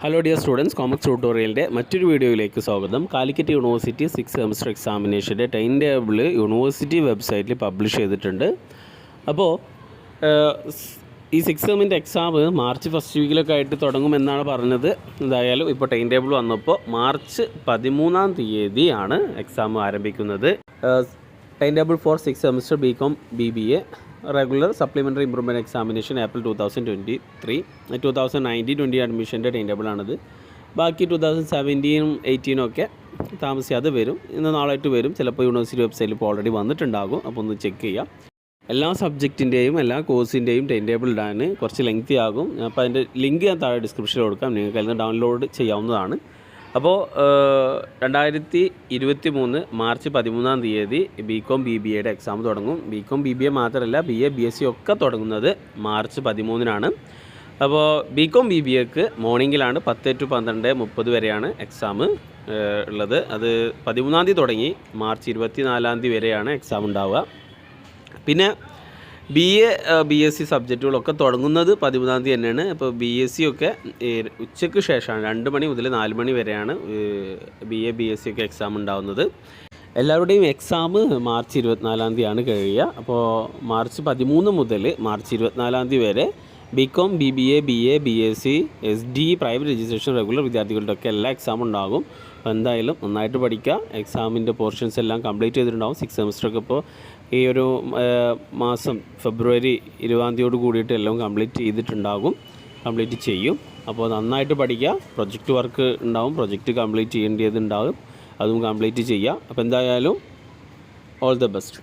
Hello dear students, കോമക്സ് ട്യൂട്ടോറിയലിൻ്റെ മറ്റൊരു വീഡിയോയിലേക്ക് സ്വാഗതം. കാലിക്കറ്റ് യൂണിവേഴ്സിറ്റി 6th സെമസ്റ്റർ എക്സാമിനേഷൻ്റെ ടൈം ടേബിൾ യൂണിവേഴ്സിറ്റി വെബ്സൈറ്റിൽ പബ്ലിഷ് ചെയ്തിട്ടുണ്ട്. അപ്പോൾ ഈ 6th സെമ്മിൻ്റെ എക്സാം മാർച്ച് ഫസ്റ്റ് വീക്കിലൊക്കെ ആയിട്ട് തുടങ്ങുമെന്നാണ് പറഞ്ഞത്. എന്തായാലും ഇപ്പോൾ ടൈം ടേബിൾ വന്നപ്പോൾ മാർച്ച് 13-ാം തീയതിയാണ് എക്സാം ആരംഭിക്കുന്നത്. Time table for 6th semester B.Com BBA regular supplementary improvement examination April 2023 2019-20 അഡ്മിഷൻ്റെ ടൈം ടേബിളാണിത്. ബാക്കി 2017-ഉം 18-ഉം ഒക്കെ താമസിയാതെ വരും. ഇന്ന് നാളായിട്ട് വരും. ചിലപ്പോൾ യൂണിവേഴ്സിറ്റി വെബ്സൈറ്റിൽ ഇപ്പോൾ ഓൾറെഡി വന്നിട്ടുണ്ടാകും. അപ്പോൾ ഒന്ന് ചെക്ക് ചെയ്യാം. എല്ലാ സബ്ജക്റ്റിൻ്റെയും എല്ലാ കോഴ്സിൻ്റെയും ടൈം ടേബിൾ ഇടാൻ കുറച്ച് ലെങ്തി ആകും. അപ്പോൾ അതിൻ്റെ ലിങ്ക് ഞാൻ താഴെ ഡിസ്ക്രിപ്ഷനിൽ കൊടുക്കാം. നിങ്ങൾക്ക് അതിൽ നിന്ന് ഡൗൺലോഡ് ചെയ്യാവുന്നതാണ്. അപ്പോൾ 2023 മാർച്ച് 13-ാം തീയതി B.Com BBAയുടെ എക്സാം തുടങ്ങും. B.Com BBA മാത്രമല്ല BA BSc ഒക്കെ തുടങ്ങുന്നത് മാർച്ച് 13-നാണ്. അപ്പോൾ B.Com BBAക്ക് മോർണിംഗിലാണ് 10 to 12:30 വരെയാണ് എക്സാം ഉള്ളത്. അത് 13-ാം തീയതി തുടങ്ങി മാർച്ച് 24-ാം തീയതി വരെയാണ് എക്സാം ഉണ്ടാവുക. പിന്നെ BA BSc സബ്ജക്റ്റുകളൊക്കെ തുടങ്ങുന്നത് 13-ാം തീയതി തന്നെയാണ്. അപ്പോൾ BSc ഒക്കെ ഉച്ചയ്ക്ക് ശേഷമാണ് 2 മണി മുതൽ 4 മണി വരെയാണ് BA BSc ഒക്കെ എക്സാം ഉണ്ടാകുന്നത്. എല്ലാവരുടെയും എക്സാം മാർച്ച് 24-ാം തീയതിയാണ് കഴിയുക. അപ്പോൾ മാർച്ച് 13 മുതൽ മാർച്ച് 24-ാം തീയതി വരെ B.Com BBA BA BSc SD private registration regular വിദ്യാർത്ഥികളുടെ ഒക്കെ എല്ലാ എക്സാം ഉണ്ടാകും. അപ്പോൾ എന്തായാലും നന്നായിട്ട് പഠിക്കുക. എക്സാമിൻ്റെ പോർഷൻസ് എല്ലാം കംപ്ലീറ്റ് ചെയ്തിട്ടുണ്ടാകും. 6th സെമസ്റ്ററൊക്കെ ഇപ്പോൾ ഈ ഒരു മാസം ഫെബ്രുവരി 20-ാം തീയതിയോട് കൂടിയിട്ട് എല്ലാം കംപ്ലീറ്റ് ചെയ്യും. അപ്പോൾ നന്നായിട്ട് പഠിക്കുക. പ്രൊജക്റ്റ് വർക്ക് ഉണ്ടാവും, പ്രൊജക്റ്റ് കംപ്ലീറ്റ് ചെയ്യേണ്ടതുണ്ടാകും, അതും കംപ്ലീറ്റ് ചെയ്യുക. അപ്പോൾ എന്തായാലും ഓൾ ദ ബെസ്റ്റ്.